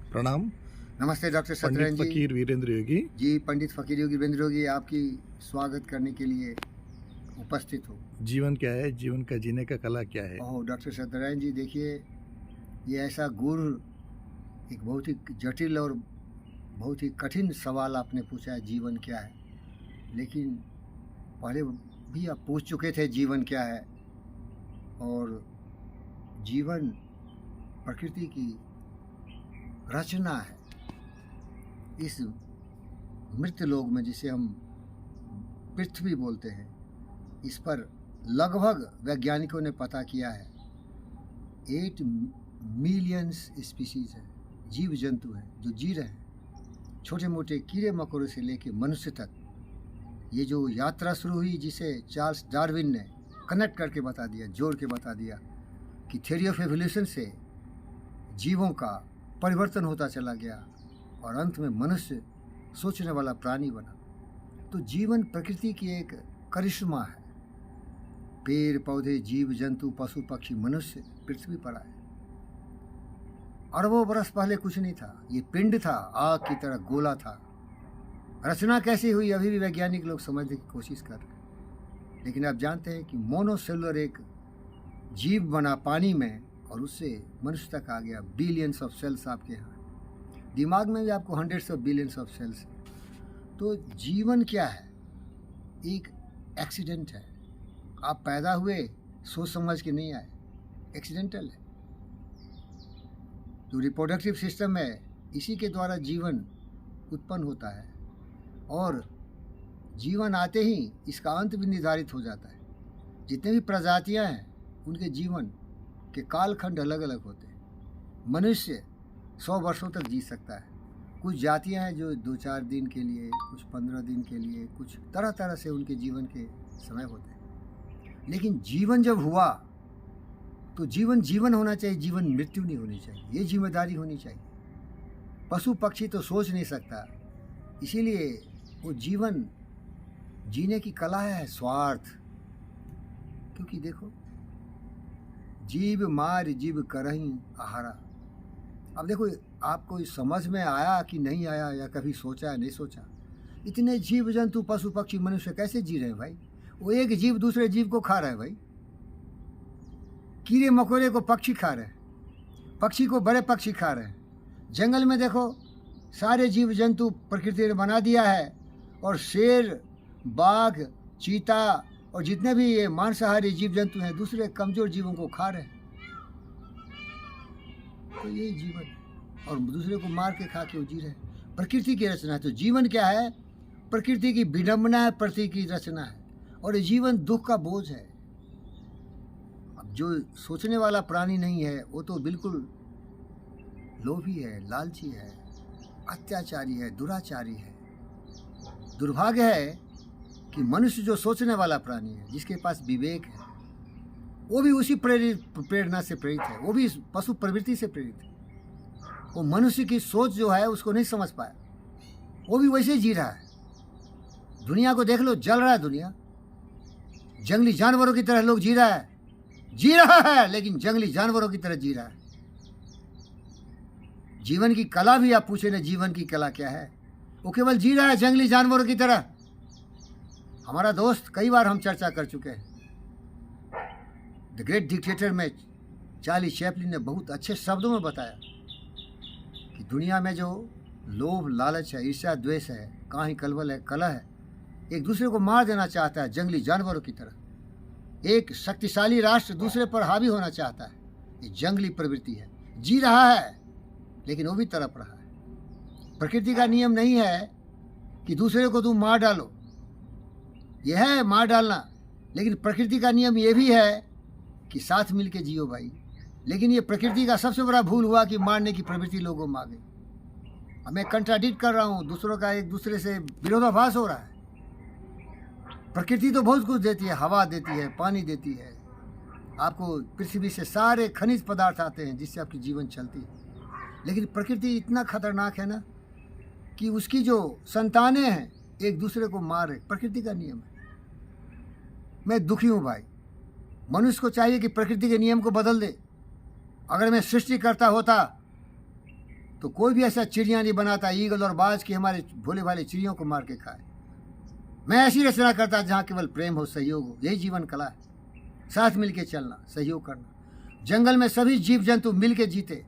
प्रणाम। नमस्ते डॉक्टर पंडित सत्यनारायण जी। फकीर वीरेंद्र योगी। जी पंडित फकीर योगी वीरेंद्र योगी आपकी स्वागत करने के लिए उपस्थित हो। जीवन क्या है, जीवन का जीने का कला क्या है? ओह डॉक्टर सत्यनारायण जी, देखिए ये ऐसा गुर एक बहुत ही जटिल और बहुत ही कठिन सवाल आपने पूछा है, जीवन क्या है। लेकिन पहले भी आप पूछ चुके थे जीवन क्या है, और जीवन प्रकृति की रचना है। इस मृत लोक में, जिसे हम पृथ्वी बोलते हैं, इस पर लगभग वैज्ञानिकों ने पता किया है 8 मिलियंस स्पीशीज है, जीव जंतु हैं जो जी रहे हैं, छोटे मोटे कीड़े मकोड़े से लेकर मनुष्य तक। ये जो यात्रा शुरू हुई, जिसे चार्ल्स डार्विन ने कनेक्ट करके बता दिया, जोड़ के बता दिया कि थ्योरी ऑफ एवोल्यूशन से जीवों का परिवर्तन होता चला गया और अंत में मनुष्य सोचने वाला प्राणी बना। तो जीवन प्रकृति की एक करिश्मा है। पेड़ पौधे, जीव जंतु, पशु पक्षी, मनुष्य पृथ्वी पर आए। अरबों बरस पहले कुछ नहीं था, ये पिंड था, आग की तरह गोला था। रचना कैसी हुई अभी भी वैज्ञानिक लोग समझने की कोशिश कर रहे हैं। लेकिन आप जानते हैं कि मोनोसेलुलर एक जीव बना पानी में, और उससे मनुष्य तक आ गया। बिलियंस ऑफ सेल्स आपके यहाँ, दिमाग में भी आपको hundreds of billions of cells है। तो जीवन क्या है? एक एक्सीडेंट है। आप पैदा हुए सोच समझ के नहीं आए, एक्सीडेंटल है। जो रिप्रोडक्टिव सिस्टम है, इसी के द्वारा जीवन उत्पन्न होता है, और जीवन आते ही इसका अंत भी निर्धारित हो जाता है। जितने भी प्रजातियां हैं, उनके जीवन के कालखंड अलग अलग होते हैं। मनुष्य 100 वर्षों तक जी सकता है। कुछ जातियां हैं जो 2-4 दिन के लिए, कुछ 15 दिन के लिए, कुछ तरह तरह से उनके जीवन के समय होते हैं। लेकिन जीवन जब हुआ तो जीवन जीवन होना चाहिए, जीवन मृत्यु नहीं होनी चाहिए। ये जिम्मेदारी होनी चाहिए। पशु पक्षी तो सोच नहीं सकता, इसीलिए वो जीवन जीने की कला है स्वार्थ। क्योंकि देखो, जीव मार जीव करहीं आहारा। अब देखो, आपको समझ में आया कि नहीं आया, या कभी सोचा नहीं सोचा, इतने जीव जंतु, पशु पक्षी, मनुष्य कैसे जी रहे हैं भाई? वो एक जीव दूसरे जीव को खा रहा है भाई। कीड़े मकोड़े को पक्षी खा रहे हैं, पक्षी को बड़े पक्षी खा रहे हैं। जंगल में देखो, सारे जीव जंतु प्रकृति ने बना दिया है, और शेर, बाघ, चीता और जितने भी ये मांसाहारी जीव जंतु हैं, दूसरे कमजोर जीवों को खा रहे हैं। तो यही जीवन है, और दूसरे को मार के खा के वो जी रहे हैं। प्रकृति की रचना है। तो जीवन क्या है? प्रकृति की विडंबना है, प्रकृति की रचना है, और ये जीवन दुख का बोझ है। अब जो सोचने वाला प्राणी नहीं है, वो तो बिल्कुल लोभी है, लालची है, अत्याचारी है, दुराचारी है। दुर्भाग्य है कि मनुष्य जो सोचने वाला प्राणी है, जिसके पास विवेक है, वो भी उसी प्रेरणा से प्रेरित है, वो भी पशु प्रवृत्ति से प्रेरित है। वो मनुष्य की सोच जो है उसको नहीं समझ पाया, वो भी वैसे जी रहा है। दुनिया को देख लो, जल रहा है दुनिया, जंगली जानवरों की तरह लोग जी रहा है, लेकिन जंगली जानवरों की तरह जी रहा है। जीवन की कला भी आप पूछे ना, जीवन की कला क्या है? वो केवल जी रहा है जंगली जानवरों की तरह। हमारा दोस्त, कई बार हम चर्चा कर चुके हैं, द ग्रेट डिक्टेटर में चार्ली चैपलिन ने बहुत अच्छे शब्दों में बताया कि दुनिया में जो लोभ, लालच है, ईर्ष्या, द्वेष है, काहे कलवल है, कलह है, एक दूसरे को मार देना चाहता है जंगली जानवरों की तरह। एक शक्तिशाली राष्ट्र दूसरे पर हावी होना चाहता है। ये जंगली प्रवृत्ति है। जी रहा है, लेकिन वो भी तड़प रहा है। प्रकृति का नियम नहीं है कि दूसरे को तुम मार डालो, यह है मार डालना। लेकिन प्रकृति का नियम ये भी है कि साथ मिल के जियो भाई। लेकिन ये प्रकृति का सबसे बड़ा भूल हुआ कि मारने की प्रवृत्ति लोगों में आ गई। अब मैं कंट्राडिक्ट कर रहा हूँ, दूसरों का एक दूसरे से विरोधाभास हो रहा है। प्रकृति तो बहुत कुछ देती है, हवा देती है, पानी देती है, आपको पृथ्वी से सारे खनिज पदार्थ आते हैं जिससे आपकी जीवन चलती है। लेकिन प्रकृति इतना खतरनाक है ना कि उसकी जो संतानें हैं एक दूसरे को मार रहे। प्रकृति का नियम है। मैं दुखी हूँ भाई। मनुष्य को चाहिए कि प्रकृति के नियम को बदल दे। अगर मैं सृष्टि करता होता तो कोई भी ऐसा चिड़िया नहीं बनाता ईगल और बाज के हमारे भोले भाले चिड़ियों को मार के खाए। मैं ऐसी रचना करता जहाँ केवल प्रेम हो, सहयोग हो। यही जीवन कला है, साथ मिल के चलना, सहयोग करना। जंगल में सभी जीव जंतु मिल के जीते,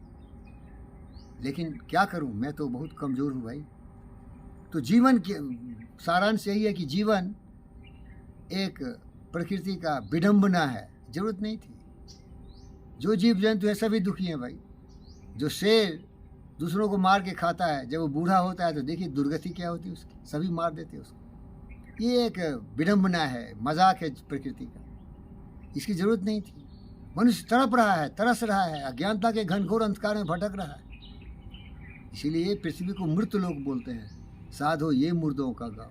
लेकिन क्या करूं, मैं तो बहुत कमज़ोर हूं भाई। तो जीवन के सारांश यही है कि जीवन एक प्रकृति का विडंबना है, जरूरत नहीं थी। जो जीव जंतु है सभी दुखी हैं भाई। जो शेर दूसरों को मार के खाता है, जब वो बूढ़ा होता है तो देखिए दुर्गति क्या होती है उसकी, सभी मार देते हैं उसको। ये एक विडंबना है, मजाक है प्रकृति का, इसकी जरूरत नहीं थी। मनुष्य तड़प रहा है, तरस रहा है, अज्ञानता के घनघोर अंधकार में भटक रहा है। इसीलिए पृथ्वी को मृत लोग बोलते हैं। साधो ये मुर्दों का गाँव।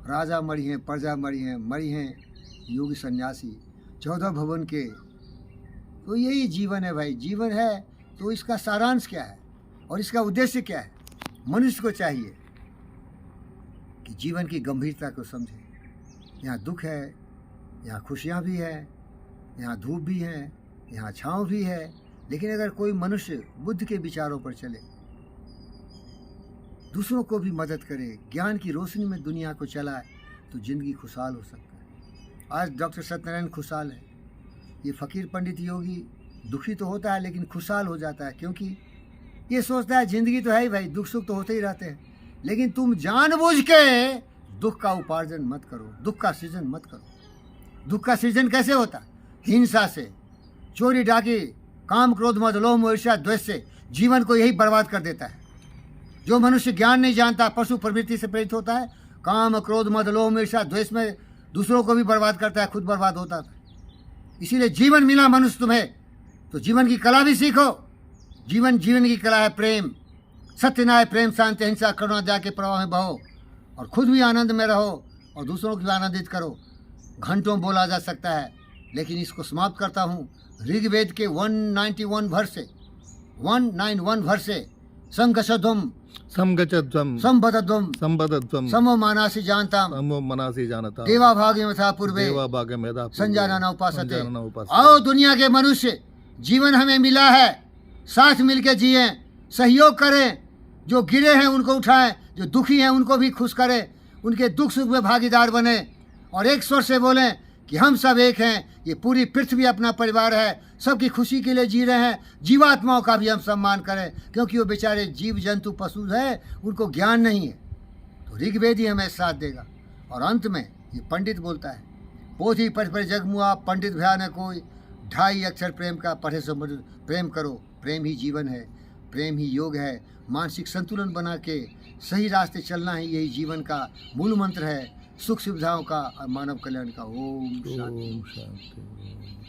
राजा मरी हैं, प्रजा मरी हैं योगी सन्यासी 14 भवन के। तो यही जीवन है भाई। जीवन है तो इसका सारांश क्या है और इसका उद्देश्य क्या है? मनुष्य को चाहिए कि जीवन की गंभीरता को समझे। यहाँ दुख है, यहाँ खुशियाँ भी है, यहाँ धूप भी है, यहाँ छाँव भी है। लेकिन अगर कोई मनुष्य बुद्ध के विचारों पर चले, दूसरों को भी मदद करे, ज्ञान की रोशनी में दुनिया को चलाए, तो जिंदगी खुशहाल हो सकता है। आज डॉक्टर सत्यनारायण खुशहाल है। ये फकीर पंडित योगी दुखी तो होता है लेकिन खुशहाल हो जाता है, क्योंकि ये सोचता है जिंदगी तो है ही भाई, दुख सुख तो होते ही रहते हैं। लेकिन तुम जानबूझ के दुख का उपार्जन मत करो, दुख का सृजन मत करो। दुख का सृजन कैसे होता? हिंसा से, चोरी डाकी, काम क्रोध मद लोभ मोह ईर्ष्या द्वेष से जीवन को यही बर्बाद कर देता है। जो मनुष्य ज्ञान नहीं जानता, पशु प्रवृत्ति से प्रेरित होता है, काम क्रोध मद लोभ ईर्ष्या द्वेष में दूसरों को भी बर्बाद करता है, खुद बर्बाद होता है। इसीलिए जीवन मिला मनुष्य तुम्हें, तो जीवन की कला भी सीखो। जीवन की कला है प्रेम, सत्य न्याय प्रेम शांति अहिंसा करुणा दया के प्रवाह में बहो, और खुद भी आनंद में रहो और दूसरों को भी आनंदित करो। घंटों बोला जा सकता है, लेकिन इसको समाप्त करता हूँ ऋग्वेद के 191 वर्ष से 191 वर्ष से संगशध्वम समगचध्वम संबद्धध्वम संबद्धध्वम समो मानासि जानताम समो मनासि जानता देवा भागे यथा पूर्वे देवा भागे मेधा संजाना उपासते। आओ दुनिया के मनुष्य, जीवन हमें मिला है, साथ मिलकर जिए, सहयोग करें। जो गिरे हैं उनको उठाएं, जो दुखी हैं उनको भी खुश करें, उनके दुख सुख में भागीदार बने, और एक स्वर से बोलें कि हम सब एक हैं। ये पूरी पृथ्वी अपना परिवार है, सबकी खुशी के लिए जी रहे हैं। जीवात्माओं का भी हम सम्मान करें, क्योंकि वो बेचारे जीव जंतु पशु है, उनको ज्ञान नहीं है। तो ऋग्वेद ही हमें साथ देगा। और अंत में ये पंडित बोलता है, पोथी पढ़ पर जगमुआ पंडित भया न कोई, 2.5 अक्षर प्रेम का पढ़े समुद्र। प्रेम करो, प्रेम ही जीवन है, प्रेम ही योग है। मानसिक संतुलन बना के सही रास्ते चलना ही यही जीवन का मूल मंत्र है, सुख सुविधाओं का और मानव कल्याण का। ओम शांति। ओम शांति।